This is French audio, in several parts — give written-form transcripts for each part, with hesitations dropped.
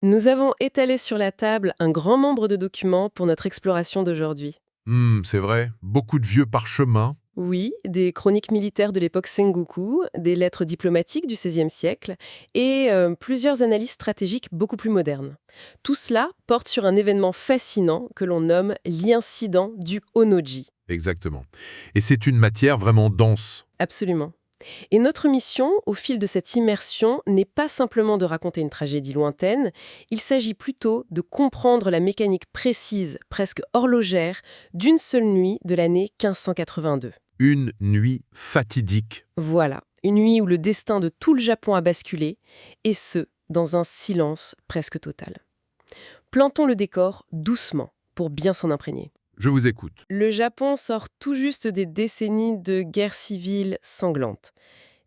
Nous avons étalé sur la table un grand nombre de documents pour notre exploration d'aujourd'hui. C'est vrai, beaucoup de vieux parchemins. Oui, des chroniques militaires de l'époque Sengoku, des lettres diplomatiques du XVIe siècle et plusieurs analyses stratégiques beaucoup plus modernes. Tout cela porte sur un événement fascinant que l'on nomme l'incident du Honnoji. Exactement. Et c'est une matière vraiment dense. Absolument. Et notre mission, au fil de cette immersion, n'est pas simplement de raconter une tragédie lointaine, il s'agit plutôt de comprendre la mécanique précise, presque horlogère, d'une seule nuit de l'année 1582. Une nuit fatidique. Voilà, une nuit où le destin de tout le Japon a basculé, et ce, dans un silence presque total. Plantons le décor doucement, pour bien s'en imprégner. Je vous écoute. Le Japon sort tout juste des décennies de guerre civile sanglante.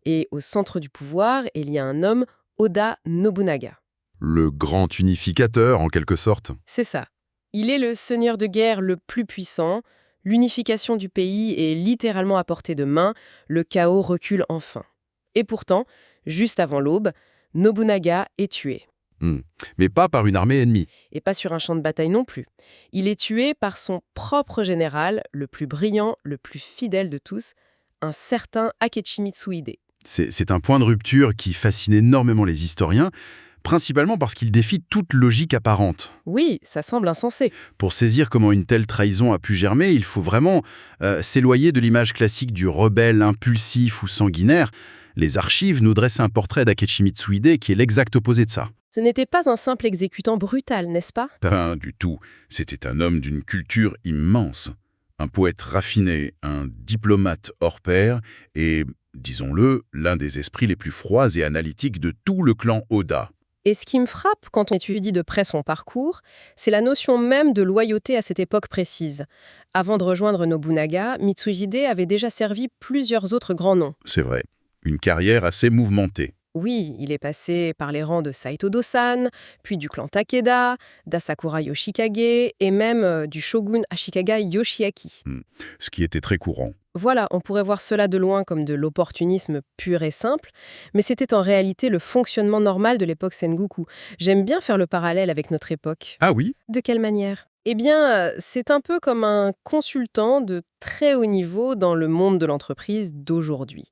Et au centre du pouvoir, il y a un homme, Oda Nobunaga. Le grand unificateur, en quelque sorte. C'est ça. Il est le seigneur de guerre le plus puissant. L'unification du pays est littéralement à portée de main. Le chaos recule enfin. Et pourtant, juste avant l'aube, Nobunaga est tué. Hmm. Mais pas par une armée ennemie. Et pas sur un champ de bataille non plus. Il est tué par son propre général, le plus brillant, le plus fidèle de tous, un certain Akechi Mitsuhide. C'est un point de rupture qui fascine énormément les historiens, principalement parce qu'il défie toute logique apparente. Oui, ça semble insensé. Pour saisir comment une telle trahison a pu germer, il faut vraiment s'éloigner de l'image classique du rebelle impulsif ou sanguinaire. Les archives nous dressent un portrait d'Akechi Mitsuhide qui est l'exact opposé de ça. Ce n'était pas un simple exécutant brutal, n'est-ce pas? Pas du tout. C'était un homme d'une culture immense. Un poète raffiné, un diplomate hors pair et, disons-le, l'un des esprits les plus froids et analytiques de tout le clan Oda. Et ce qui me frappe quand on étudie de près son parcours, c'est la notion même de loyauté à cette époque précise. Avant de rejoindre Nobunaga, Mitsuhide avait déjà servi plusieurs autres grands noms. C'est vrai. Une carrière assez mouvementée. Oui, il est passé par les rangs de Saito Dosan, puis du clan Takeda, d'Asakura Yoshikage et même du shogun Ashikaga Yoshiaki. Ce qui était très courant. Voilà, on pourrait voir cela de loin comme de l'opportunisme pur et simple, mais c'était en réalité le fonctionnement normal de l'époque Sengoku. J'aime bien faire le parallèle avec notre époque. Ah oui? De quelle manière? Eh bien, c'est un peu comme un consultant de très haut niveau dans le monde de l'entreprise d'aujourd'hui.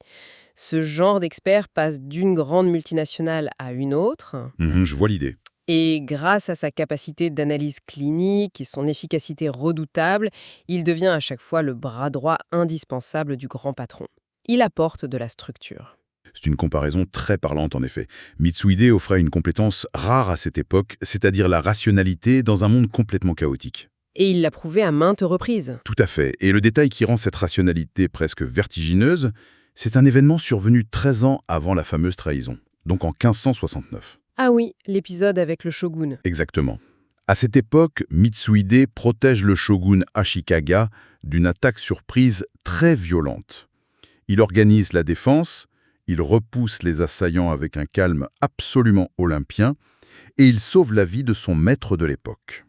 Ce genre d'expert passe d'une grande multinationale à une autre, Je vois l'idée. et grâce à sa capacité d'analyse clinique et son efficacité redoutable, il devient à chaque fois le bras droit indispensable du grand patron. Il apporte de la structure. C'est une comparaison très parlante en effet. Mitsuhide offrait une compétence rare à cette époque, c'est-à-dire la rationalité dans un monde complètement chaotique. Et il l'a prouvé à maintes reprises. Tout à fait. Et le détail qui rend cette rationalité presque vertigineuse, c'est un événement survenu 13 ans avant la fameuse trahison, donc en 1569. Ah oui, l'épisode avec le shogun. Exactement. À cette époque, Mitsuhide protège le shogun Ashikaga d'une attaque surprise très violente. Il organise la défense, il repousse les assaillants avec un calme absolument olympien, et il sauve la vie de son maître de l'époque.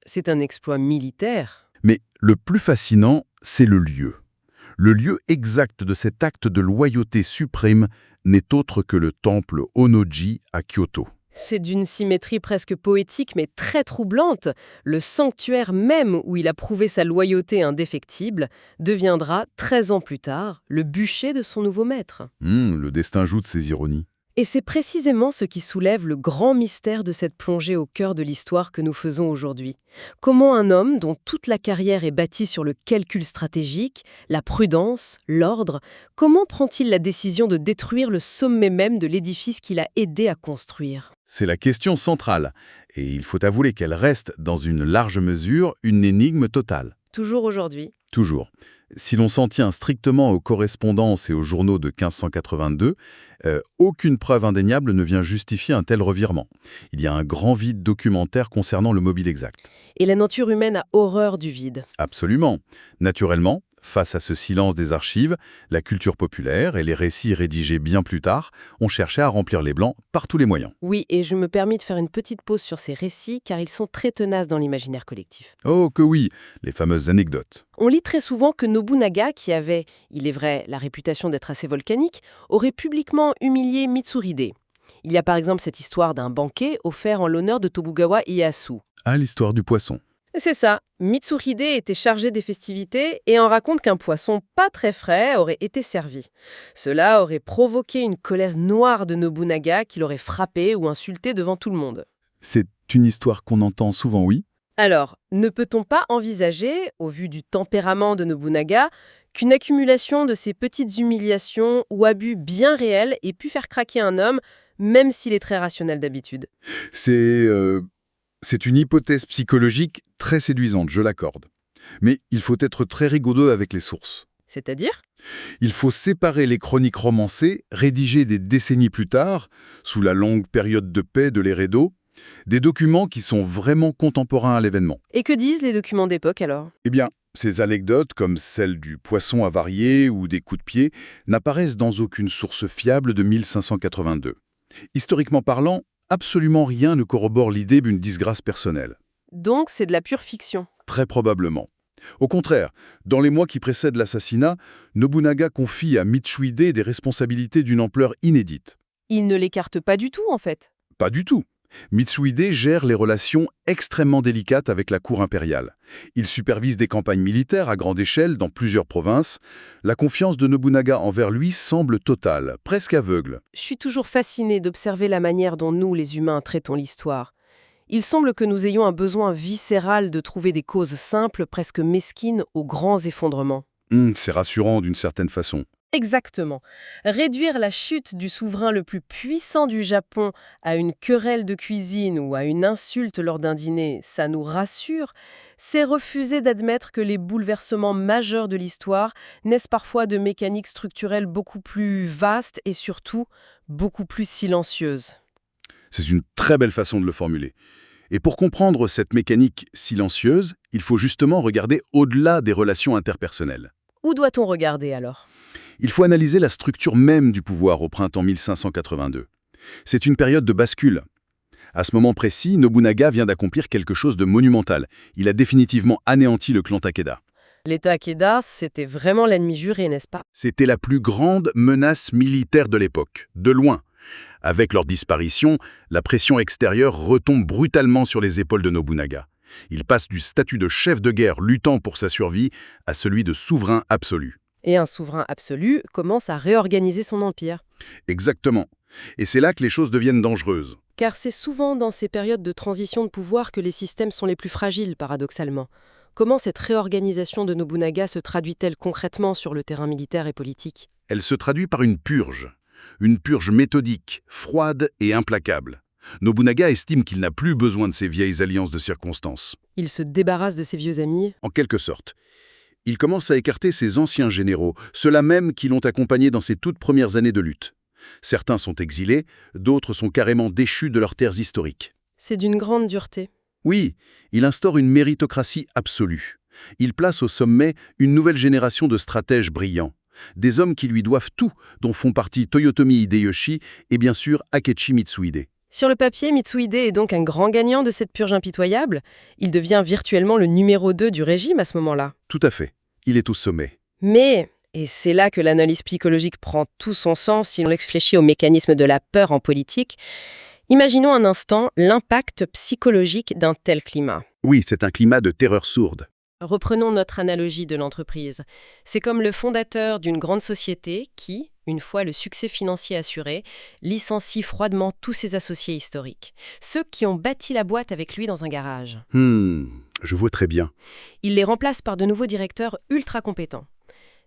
C'est un exploit militaire. Mais le plus fascinant, c'est le lieu. Le lieu exact de cet acte de loyauté suprême n'est autre que le temple Honnoji à Kyoto. C'est d'une symétrie presque poétique mais très troublante. Le sanctuaire même où il a prouvé sa loyauté indéfectible deviendra, 13 ans plus tard, le bûcher de son nouveau maître. Le destin joue de ses ironies. Et c'est précisément ce qui soulève le grand mystère de cette plongée au cœur de l'histoire que nous faisons aujourd'hui. Comment un homme dont toute la carrière est bâtie sur le calcul stratégique, la prudence, l'ordre, comment prend-il la décision de détruire le sommet même de l'édifice qu'il a aidé à construire ? C'est la question centrale, et il faut avouer qu'elle reste, dans une large mesure, une énigme totale. Toujours aujourd'hui. Toujours. Si l'on s'en tient strictement aux correspondances et aux journaux de 1582, aucune preuve indéniable ne vient justifier un tel revirement. Il y a un grand vide documentaire concernant le mobile exact. Et la nature humaine a horreur du vide. Absolument. Naturellement, face à ce silence des archives, la culture populaire et les récits rédigés bien plus tard ont cherché à remplir les blancs par tous les moyens. Oui, et je me permets de faire une petite pause sur ces récits car ils sont très tenaces dans l'imaginaire collectif. Oh que oui, les fameuses anecdotes. On lit très souvent que Nobunaga, qui avait, il est vrai, la réputation d'être assez volcanique, aurait publiquement humilié Mitsuhide. Il y a par exemple cette histoire d'un banquet offert en l'honneur de Tokugawa Ieyasu. Ah, l'histoire du poisson. C'est ça. Mitsuhide était chargé des festivités et en raconte qu'un poisson pas très frais aurait été servi. Cela aurait provoqué une colère noire de Nobunaga qui l'aurait frappé ou insulté devant tout le monde. C'est une histoire qu'on entend souvent, oui. Alors, ne peut-on pas envisager, au vu du tempérament de Nobunaga, qu'une accumulation de ces petites humiliations ou abus bien réels ait pu faire craquer un homme, même s'il est très rationnel d'habitude? C'est une hypothèse psychologique très séduisante, je l'accorde. Mais il faut être très rigoureux avec les sources. C'est-à-dire? Il faut séparer les chroniques romancées, rédigées des décennies plus tard, sous la longue période de paix de l'ère Edo, des documents qui sont vraiment contemporains à l'événement. Et que disent les documents d'époque alors? Eh bien, ces anecdotes, comme celle du poisson avarié ou des coups de pied, n'apparaissent dans aucune source fiable de 1582. Historiquement parlant, absolument rien ne corrobore l'idée d'une disgrâce personnelle. Donc c'est de la pure fiction. Très probablement. Au contraire, dans les mois qui précèdent l'assassinat, Nobunaga confie à Mitsuhide des responsabilités d'une ampleur inédite. Il ne l'écarte pas du tout en fait. Pas du tout. Mitsuhide gère les relations extrêmement délicates avec la cour impériale. Il supervise des campagnes militaires à grande échelle dans plusieurs provinces. La confiance de Nobunaga envers lui semble totale, presque aveugle. Je suis toujours fascinée d'observer la manière dont nous, les humains, traitons l'histoire. Il semble que nous ayons un besoin viscéral de trouver des causes simples, presque mesquines, aux grands effondrements. C'est rassurant d'une certaine façon. Exactement. Réduire la chute du souverain le plus puissant du Japon à une querelle de cuisine ou à une insulte lors d'un dîner, ça nous rassure. C'est refuser d'admettre que les bouleversements majeurs de l'histoire naissent parfois de mécaniques structurelles beaucoup plus vastes et surtout beaucoup plus silencieuses. C'est une très belle façon de le formuler. Et pour comprendre cette mécanique silencieuse, il faut justement regarder au-delà des relations interpersonnelles. Où doit-on regarder alors ? Il faut analyser la structure même du pouvoir au printemps 1582. C'est une période de bascule. À ce moment précis, Nobunaga vient d'accomplir quelque chose de monumental. Il a définitivement anéanti le clan Takeda. Les Takeda, c'était vraiment l'ennemi juré, n'est-ce pas ? C'était la plus grande menace militaire de l'époque, de loin. Avec leur disparition, la pression extérieure retombe brutalement sur les épaules de Nobunaga. Il passe du statut de chef de guerre luttant pour sa survie à celui de souverain absolu. Et un souverain absolu commence à réorganiser son empire. Exactement. Et c'est là que les choses deviennent dangereuses. Car c'est souvent dans ces périodes de transition de pouvoir que les systèmes sont les plus fragiles, paradoxalement. Comment cette réorganisation de Nobunaga se traduit-elle concrètement sur le terrain militaire et politique ? Elle se traduit par une purge méthodique, froide et implacable. Nobunaga estime qu'il n'a plus besoin de ces vieilles alliances de circonstances. Il se débarrasse de ses vieux amis. En quelque sorte. Il commence à écarter ses anciens généraux, ceux-là même qui l'ont accompagné dans ses toutes premières années de lutte. Certains sont exilés, d'autres sont carrément déchus de leurs terres historiques. C'est d'une grande dureté. Oui, il instaure une méritocratie absolue. Il place au sommet une nouvelle génération de stratèges brillants. Des hommes qui lui doivent tout, dont font partie Toyotomi Hideyoshi et bien sûr Akechi Mitsuhide. Sur le papier, Mitsuhide est donc un grand gagnant de cette purge impitoyable. Il devient virtuellement le numéro 2 du régime à ce moment-là. Tout à fait. Il est au sommet. Mais, et c'est là que l'analyse psychologique prend tout son sens si l'on réfléchit au mécanisme de la peur en politique, imaginons un instant l'impact psychologique d'un tel climat. Oui, c'est un climat de terreur sourde. Reprenons notre analogie de l'entreprise. C'est comme le fondateur d'une grande société qui, une fois le succès financier assuré, licencie froidement tous ses associés historiques, ceux qui ont bâti la boîte avec lui dans un garage. Je vois très bien. Il les remplace par de nouveaux directeurs ultra compétents.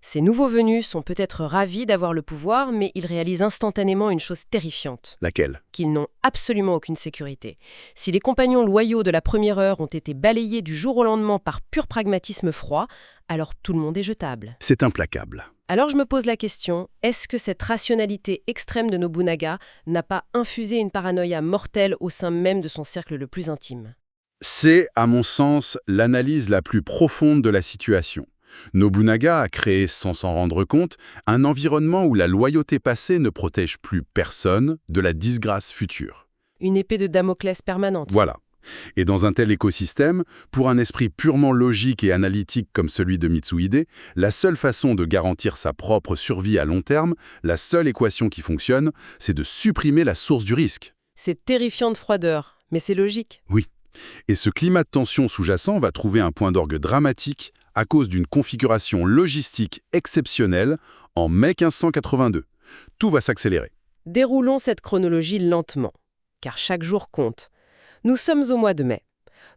Ces nouveaux venus sont peut-être ravis d'avoir le pouvoir, mais ils réalisent instantanément une chose terrifiante. Laquelle ? Qu'ils n'ont absolument aucune sécurité. Si les compagnons loyaux de la première heure ont été balayés du jour au lendemain par pur pragmatisme froid, alors tout le monde est jetable. C'est implacable. Alors je me pose la question, est-ce que cette rationalité extrême de Nobunaga n'a pas infusé une paranoïa mortelle au sein même de son cercle le plus intime ? C'est, à mon sens, l'analyse la plus profonde de la situation. Nobunaga a créé, sans s'en rendre compte, un environnement où la loyauté passée ne protège plus personne de la disgrâce future. Une épée de Damoclès permanente. Voilà. Et dans un tel écosystème, pour un esprit purement logique et analytique comme celui de Mitsuhide, la seule façon de garantir sa propre survie à long terme, la seule équation qui fonctionne, c'est de supprimer la source du risque. C'est terrifiant de froideur, mais c'est logique. Oui. Et ce climat de tension sous-jacent va trouver un point d'orgue dramatique à cause d'une configuration logistique exceptionnelle en mai 1582. Tout va s'accélérer. Déroulons cette chronologie lentement, car chaque jour compte. Nous sommes au mois de mai.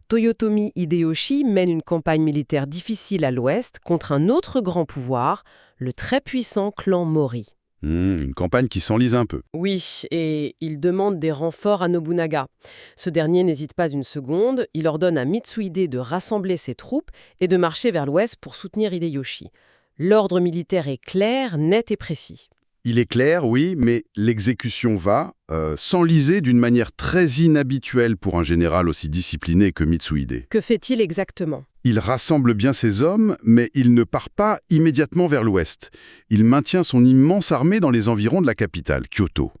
Toyotomi Hideyoshi mène une campagne militaire difficile à l'ouest contre un autre grand pouvoir, le très puissant clan Mori. Une campagne qui s'enlise un peu. Oui, et il demande des renforts à Nobunaga. Ce dernier n'hésite pas une seconde, il ordonne à Mitsuhide de rassembler ses troupes et de marcher vers l'ouest pour soutenir Hideyoshi. L'ordre militaire est clair, net et précis. Il est clair, oui, mais l'exécution va s'enliser d'une manière très inhabituelle pour un général aussi discipliné que Mitsuhide. Que fait-il exactement ? Il rassemble bien ses hommes, mais il ne part pas immédiatement vers l'ouest. Il maintient son immense armée dans les environs de la capitale, Kyoto.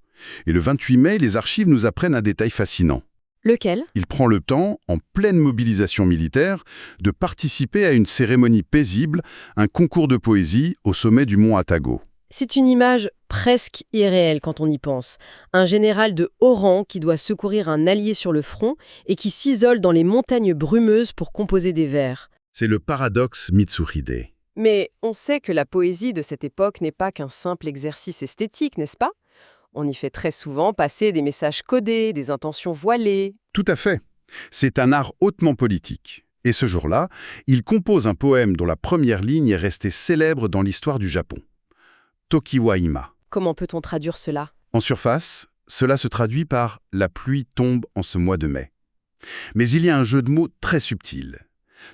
Et le 28 mai, les archives nous apprennent un détail fascinant. Lequel ? Il prend le temps, en pleine mobilisation militaire, de participer à une cérémonie paisible, un concours de poésie au sommet du mont Atago. C'est une image presque irréelle quand on y pense. Un général de haut rang qui doit secourir un allié sur le front et qui s'isole dans les montagnes brumeuses pour composer des vers. C'est le paradoxe Mitsuhide. Mais on sait que la poésie de cette époque n'est pas qu'un simple exercice esthétique, n'est-ce pas ? On y fait très souvent passer des messages codés, des intentions voilées. Tout à fait. C'est un art hautement politique. Et ce jour-là, il compose un poème dont la première ligne est restée célèbre dans l'histoire du Japon. Tokiwa Ima. Comment peut-on traduire cela ? En surface, cela se traduit par « la pluie tombe en ce mois de mai ». Mais il y a un jeu de mots très subtil.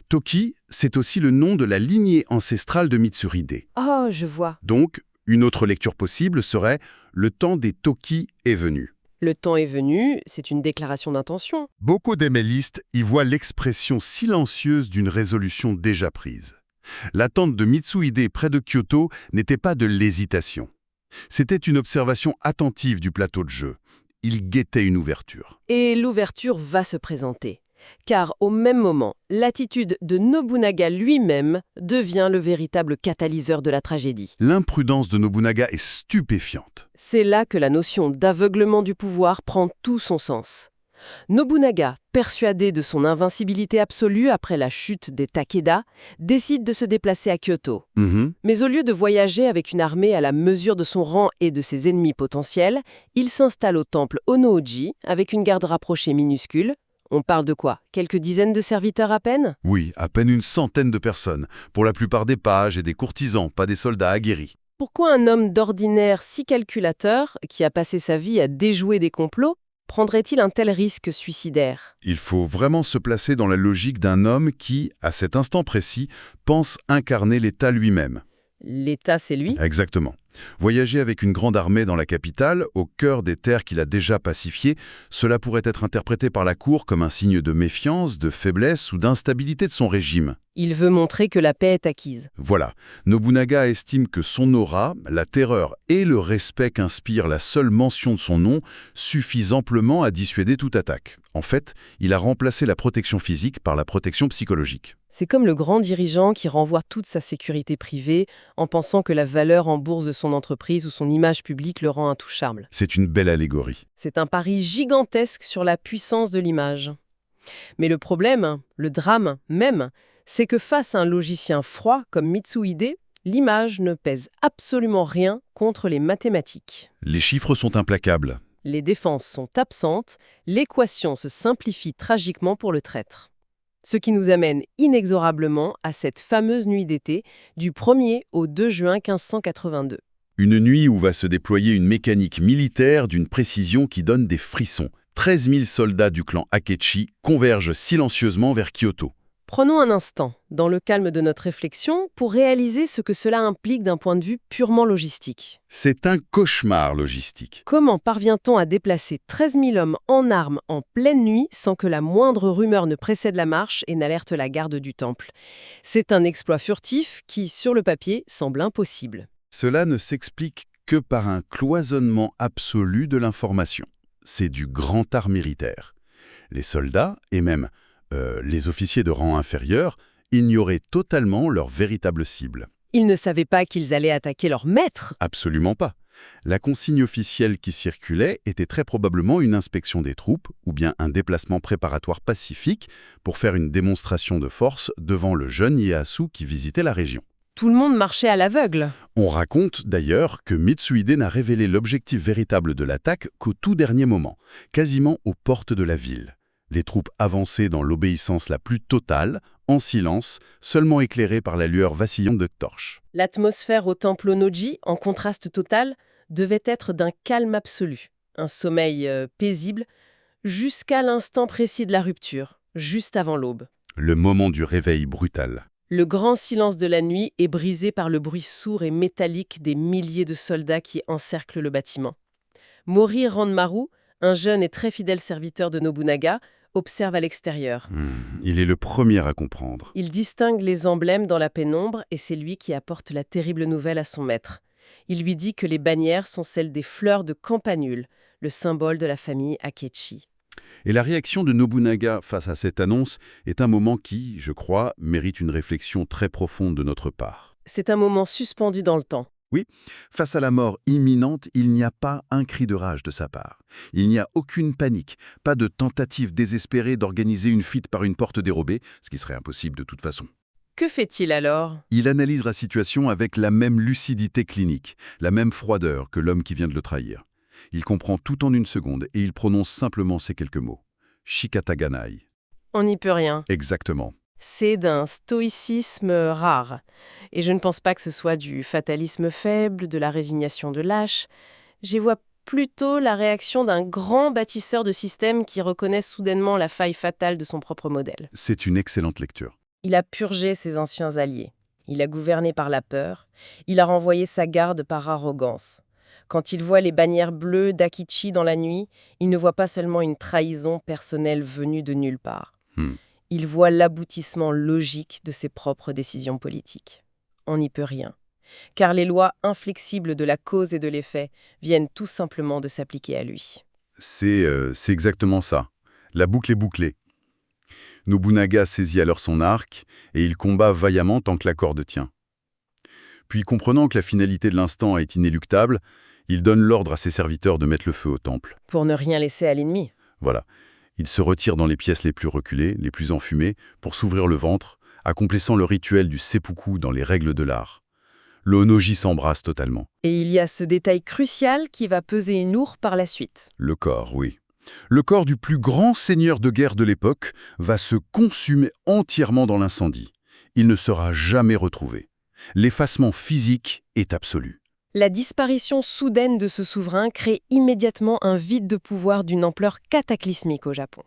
Toki, c'est aussi le nom de la lignée ancestrale de Mitsuhide. Oh, je vois. Donc, une autre lecture possible serait « le temps des Toki est venu ». Le temps est venu, c'est une déclaration d'intention. Beaucoup d'emailistes y voient l'expression silencieuse d'une résolution déjà prise. L'attente de Mitsuhide près de Kyoto n'était pas de l'hésitation. C'était une observation attentive du plateau de jeu. Il guettait une ouverture. Et l'ouverture va se présenter. Car au même moment, l'attitude de Nobunaga lui-même devient le véritable catalyseur de la tragédie. L'imprudence de Nobunaga est stupéfiante. C'est là que la notion d'aveuglement du pouvoir prend tout son sens. Nobunaga, persuadé de son invincibilité absolue après la chute des Takeda, décide de se déplacer à Kyoto. Mais au lieu de voyager avec une armée à la mesure de son rang et de ses ennemis potentiels, il s'installe au temple Honnoji avec une garde rapprochée minuscule. On parle de quoi ? Quelques dizaines de serviteurs à peine ? Oui, à peine une centaine de personnes. Pour la plupart des pages et des courtisans, pas des soldats aguerris. Pourquoi un homme d'ordinaire si calculateur, qui a passé sa vie à déjouer des complots, prendrait-il un tel risque suicidaire ? Il faut vraiment se placer dans la logique d'un homme qui, à cet instant précis, pense incarner l'État lui-même. L'État, c'est lui ? Exactement. Voyager avec une grande armée dans la capitale, au cœur des terres qu'il a déjà pacifiées, cela pourrait être interprété par la cour comme un signe de méfiance, de faiblesse ou d'instabilité de son régime. Il veut montrer que la paix est acquise. Voilà. Nobunaga estime que son aura, la terreur et le respect qu'inspire la seule mention de son nom suffisent amplement à dissuader toute attaque. En fait, il a remplacé la protection physique par la protection psychologique. C'est comme le grand dirigeant qui renvoie toute sa sécurité privée en pensant que la valeur en bourse de son entreprise ou son image publique le rend intouchable. C'est une belle allégorie. C'est un pari gigantesque sur la puissance de l'image. Mais le problème, le drame même, c'est que face à un logicien froid comme Mitsuhide, l'image ne pèse absolument rien contre les mathématiques. Les chiffres sont implacables. Les défenses sont absentes, l'équation se simplifie tragiquement pour le traître. Ce qui nous amène inexorablement à cette fameuse nuit d'été du 1er au 2 juin 1582. Une nuit où va se déployer une mécanique militaire d'une précision qui donne des frissons. 13 000 soldats du clan Akechi convergent silencieusement vers Kyoto. Prenons un instant, dans le calme de notre réflexion, pour réaliser ce que cela implique d'un point de vue purement logistique. C'est un cauchemar logistique. Comment parvient-on à déplacer 13 000 hommes en armes en pleine nuit sans que la moindre rumeur ne précède la marche et n'alerte la garde du temple ? C'est un exploit furtif qui, sur le papier, semble impossible. Cela ne s'explique que par un cloisonnement absolu de l'information. C'est du grand art militaire. Les soldats, et même les officiers de rang inférieur, ignoraient totalement leur véritable cible. Ils ne savaient pas qu'ils allaient attaquer leur maître. Absolument pas. La consigne officielle qui circulait était très probablement une inspection des troupes ou bien un déplacement préparatoire pacifique pour faire une démonstration de force devant le jeune Ieyasu qui visitait la région. Tout le monde marchait à l'aveugle. On raconte d'ailleurs que Mitsuhide n'a révélé l'objectif véritable de l'attaque qu'au tout dernier moment, quasiment aux portes de la ville. Les troupes avançaient dans l'obéissance la plus totale, en silence, seulement éclairées par la lueur vacillante de torches. L'atmosphère au temple Onoji, en contraste total, devait être d'un calme absolu. Un sommeil paisible, jusqu'à l'instant précis de la rupture, juste avant l'aube. Le moment du réveil brutal. Le grand silence de la nuit est brisé par le bruit sourd et métallique des milliers de soldats qui encerclent le bâtiment. Mori Ranmaru, un jeune et très fidèle serviteur de Nobunaga, observe à l'extérieur. Il est le premier à comprendre. Il distingue les emblèmes dans la pénombre et c'est lui qui apporte la terrible nouvelle à son maître. Il lui dit que les bannières sont celles des fleurs de campanule, le symbole de la famille Akechi. Et la réaction de Nobunaga face à cette annonce est un moment qui, je crois, mérite une réflexion très profonde de notre part. C'est un moment suspendu dans le temps. Oui, face à la mort imminente, il n'y a pas un cri de rage de sa part. Il n'y a aucune panique, pas de tentative désespérée d'organiser une fuite par une porte dérobée, ce qui serait impossible de toute façon. Que fait-il alors? Il analyse la situation avec la même lucidité clinique, la même froideur que l'homme qui vient de le trahir. Il comprend tout en une seconde et il prononce simplement ces quelques mots. Shikataganai. On n'y peut rien. Exactement. C'est d'un stoïcisme rare. Et je ne pense pas que ce soit du fatalisme faible, de la résignation de lâche. J'y vois plutôt la réaction d'un grand bâtisseur de systèmes qui reconnaît soudainement la faille fatale de son propre modèle. C'est une excellente lecture. Il a purgé ses anciens alliés. Il a gouverné par la peur. Il a renvoyé sa garde par arrogance. Quand il voit les bannières bleues d'Akichi dans la nuit, il ne voit pas seulement une trahison personnelle venue de nulle part. Il voit l'aboutissement logique de ses propres décisions politiques. On n'y peut rien, car les lois inflexibles de la cause et de l'effet viennent tout simplement de s'appliquer à lui. C'est exactement ça. La boucle est bouclée. Nobunaga saisit alors son arc et il combat vaillamment tant que la corde tient. Puis, comprenant que la finalité de l'instant est inéluctable, il donne l'ordre à ses serviteurs de mettre le feu au temple. Pour ne rien laisser à l'ennemi. Voilà. Il se retire dans les pièces les plus reculées, les plus enfumées, pour s'ouvrir le ventre, accomplissant le rituel du seppuku dans les règles de l'art. Le Onoji s'embrasse totalement. Et il y a ce détail crucial qui va peser une lourde par la suite. Le corps, oui. Le corps du plus grand seigneur de guerre de l'époque va se consumer entièrement dans l'incendie. Il ne sera jamais retrouvé. L'effacement physique est absolu. La disparition soudaine de ce souverain crée immédiatement un vide de pouvoir d'une ampleur cataclysmique au Japon.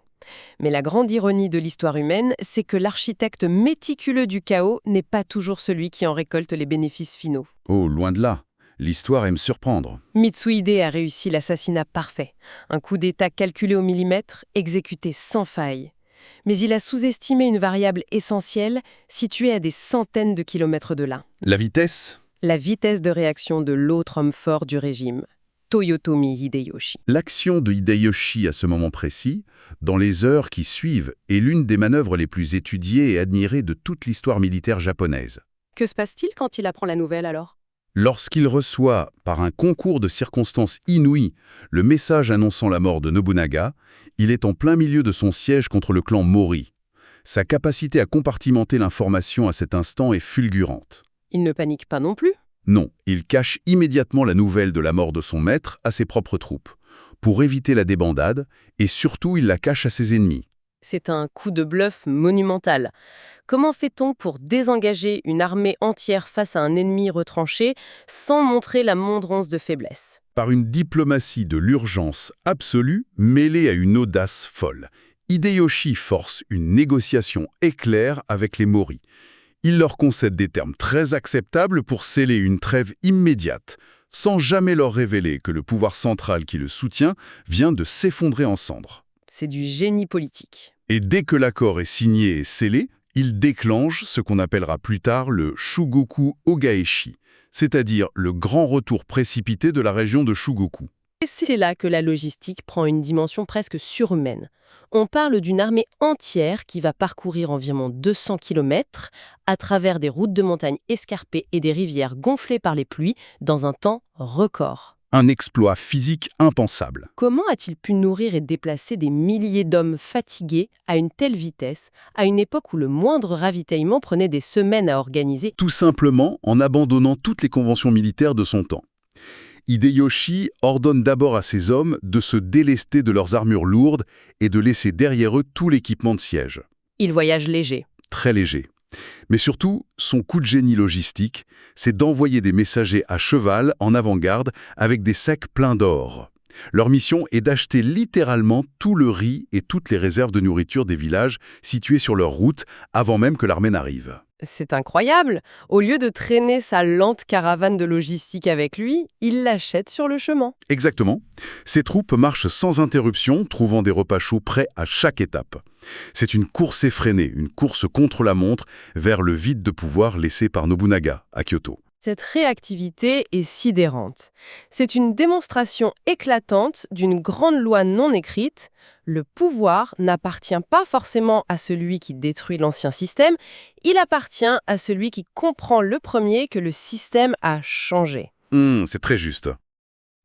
Mais la grande ironie de l'histoire humaine, c'est que l'architecte méticuleux du chaos n'est pas toujours celui qui en récolte les bénéfices finaux. Oh, loin de là. L'histoire aime surprendre. Mitsuhide a réussi l'assassinat parfait. Un coup d'État calculé au millimètre, exécuté sans faille. Mais il a sous-estimé une variable essentielle située à des centaines de kilomètres de là. La vitesse ? La vitesse de réaction de l'autre homme fort du régime, Toyotomi Hideyoshi. L'action de Hideyoshi à ce moment précis, dans les heures qui suivent, est l'une des manœuvres les plus étudiées et admirées de toute l'histoire militaire japonaise. Que se passe-t-il quand il apprend la nouvelle alors ? Lorsqu'il reçoit, par un concours de circonstances inouïes, le message annonçant la mort de Nobunaga, il est en plein milieu de son siège contre le clan Mori. Sa capacité à compartimenter l'information à cet instant est fulgurante. Il ne panique pas non plus ? Non, il cache immédiatement la nouvelle de la mort de son maître à ses propres troupes, pour éviter la débandade, et surtout il la cache à ses ennemis. C'est un coup de bluff monumental. Comment fait-on pour désengager une armée entière face à un ennemi retranché sans montrer la moindre once de faiblesse ? Par une diplomatie de l'urgence absolue mêlée à une audace folle, Hideyoshi force une négociation éclair avec les Mori. Il leur concède des termes très acceptables pour sceller une trêve immédiate, sans jamais leur révéler que le pouvoir central qui le soutient vient de s'effondrer en cendres. C'est du génie politique. Et dès que l'accord est signé et scellé, il déclenche ce qu'on appellera plus tard le Shugoku Ogaeshi, c'est-à-dire le grand retour précipité de la région de Shugoku. Et c'est là que la logistique prend une dimension presque surhumaine. On parle d'une armée entière qui va parcourir environ 200 kilomètres à travers des routes de montagne escarpées et des rivières gonflées par les pluies dans un temps record. Un exploit physique impensable. Comment a-t-il pu nourrir et déplacer des milliers d'hommes fatigués à une telle vitesse, à une époque où le moindre ravitaillement prenait des semaines à organiser? Tout simplement en abandonnant toutes les conventions militaires de son temps. Hideyoshi ordonne d'abord à ses hommes de se délester de leurs armures lourdes et de laisser derrière eux tout l'équipement de siège. Il voyage léger. Très léger. Mais surtout, son coup de génie logistique, c'est d'envoyer des messagers à cheval en avant-garde avec des sacs pleins d'or. Leur mission est d'acheter littéralement tout le riz et toutes les réserves de nourriture des villages situés sur leur route avant même que l'armée n'arrive. C'est incroyable. Au lieu de traîner sa lente caravane de logistique avec lui, il l'achète sur le chemin. Exactement. Ces troupes marchent sans interruption, trouvant des repas chauds prêts à chaque étape. C'est une course effrénée, une course contre la montre vers le vide de pouvoir laissé par Nobunaga à Kyoto. Cette réactivité est sidérante. C'est une démonstration éclatante d'une grande loi non écrite. Le pouvoir n'appartient pas forcément à celui qui détruit l'ancien système, il appartient à celui qui comprend le premier que le système a changé. C'est très juste.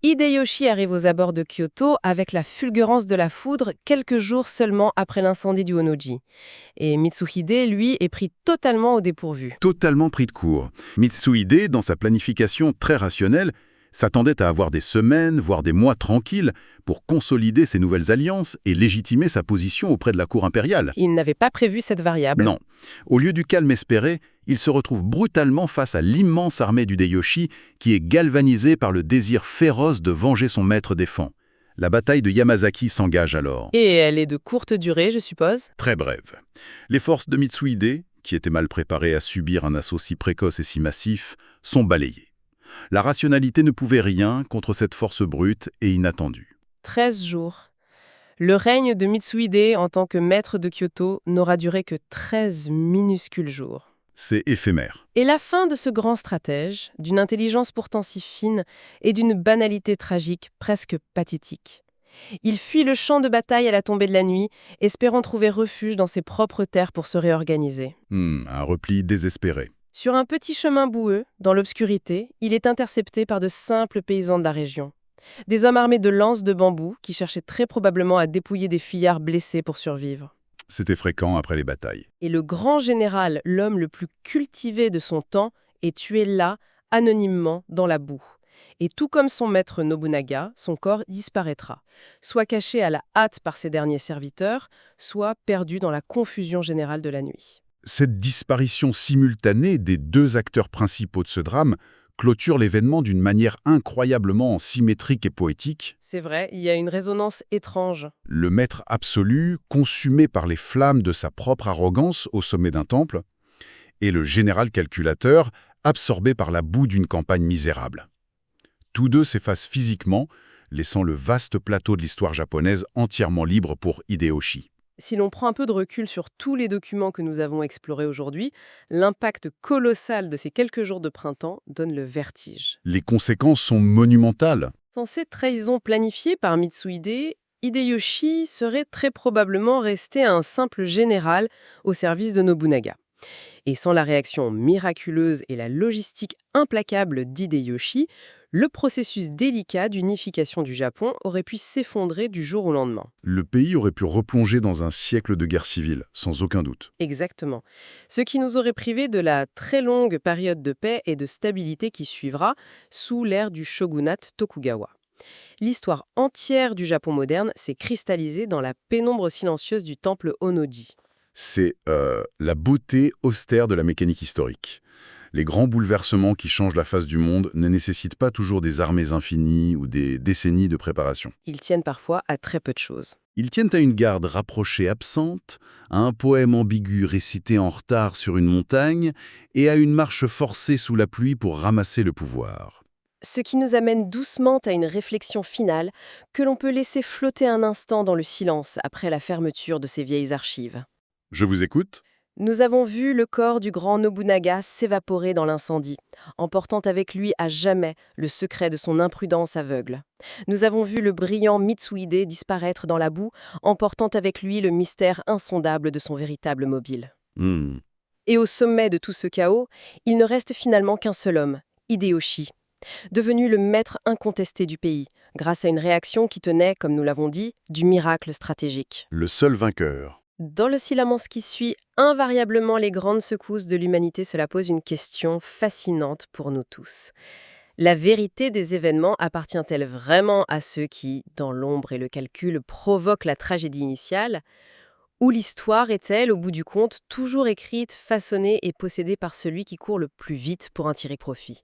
Hideyoshi arrive aux abords de Kyoto avec la fulgurance de la foudre quelques jours seulement après l'incendie du Honnoji. Et Mitsuhide, lui, est pris totalement au dépourvu. Totalement pris de court. Mitsuhide, dans sa planification très rationnelle, s'attendait à avoir des semaines, voire des mois tranquilles pour consolider ses nouvelles alliances et légitimer sa position auprès de la cour impériale. Il n'avait pas prévu cette variable. Non. Au lieu du calme espéré, il se retrouve brutalement face à l'immense armée du Hideyoshi qui est galvanisée par le désir féroce de venger son maître défunt. La bataille de Yamazaki s'engage alors. Et elle est de courte durée, je suppose. Très brève. Les forces de Mitsuhide, qui étaient mal préparées à subir un assaut si précoce et si massif, sont balayées. La rationalité ne pouvait rien contre cette force brute et inattendue. 13 jours. Le règne de Mitsuhide en tant que maître de Kyoto n'aura duré que 13 minuscules jours. C'est éphémère. Et la fin de ce grand stratège, d'une intelligence pourtant si fine et d'une banalité tragique presque pathétique. Il fuit le champ de bataille à la tombée de la nuit, espérant trouver refuge dans ses propres terres pour se réorganiser. Un repli désespéré. Sur un petit chemin boueux, dans l'obscurité, il est intercepté par de simples paysans de la région. Des hommes armés de lances de bambou qui cherchaient très probablement à dépouiller des fuyards blessés pour survivre. C'était fréquent après les batailles. Et le grand général, l'homme le plus cultivé de son temps, est tué là, anonymement, dans la boue. Et tout comme son maître Nobunaga, son corps disparaîtra, soit caché à la hâte par ses derniers serviteurs, soit perdu dans la confusion générale de la nuit. Cette disparition simultanée des deux acteurs principaux de ce drame clôture l'événement d'une manière incroyablement symétrique et poétique. C'est vrai, il y a une résonance étrange. Le maître absolu, consumé par les flammes de sa propre arrogance au sommet d'un temple, et le général calculateur, absorbé par la boue d'une campagne misérable. Tous deux s'effacent physiquement, laissant le vaste plateau de l'histoire japonaise entièrement libre pour Hideyoshi. Si l'on prend un peu de recul sur tous les documents que nous avons explorés aujourd'hui, l'impact colossal de ces quelques jours de printemps donne le vertige. Les conséquences sont monumentales. Sans cette trahison planifiée par Mitsuhide, Hideyoshi serait très probablement resté un simple général au service de Nobunaga. Et sans la réaction miraculeuse et la logistique implacable d'Hideyoshi, le processus délicat d'unification du Japon aurait pu s'effondrer du jour au lendemain. Le pays aurait pu replonger dans un siècle de guerre civile, sans aucun doute. Exactement. Ce qui nous aurait privé de la très longue période de paix et de stabilité qui suivra sous l'ère du shogunat Tokugawa. L'histoire entière du Japon moderne s'est cristallisée dans la pénombre silencieuse du temple Honnoji. C'est la beauté austère de la mécanique historique. Les grands bouleversements qui changent la face du monde ne nécessitent pas toujours des armées infinies ou des décennies de préparation. Ils tiennent parfois à très peu de choses. Ils tiennent à une garde rapprochée absente, à un poème ambigu récité en retard sur une montagne et à une marche forcée sous la pluie pour ramasser le pouvoir. Ce qui nous amène doucement à une réflexion finale que l'on peut laisser flotter un instant dans le silence après la fermeture de ces vieilles archives. Je vous écoute. Nous avons vu le corps du grand Nobunaga s'évaporer dans l'incendie, emportant avec lui à jamais le secret de son imprudence aveugle. Nous avons vu le brillant Mitsuhide disparaître dans la boue, emportant avec lui le mystère insondable de son véritable mobile. Hmm. Et au sommet de tout ce chaos, il ne reste finalement qu'un seul homme, Hideyoshi, devenu le maître incontesté du pays, grâce à une réaction qui tenait, comme nous l'avons dit, du miracle stratégique. Le seul vainqueur. Dans le silence qui suit invariablement les grandes secousses de l'humanité, cela pose une question fascinante pour nous tous. La vérité des événements appartient-elle vraiment à ceux qui, dans l'ombre et le calcul, provoquent la tragédie initiale? Ou l'histoire est-elle, au bout du compte, toujours écrite, façonnée et possédée par celui qui court le plus vite pour en tirer profit?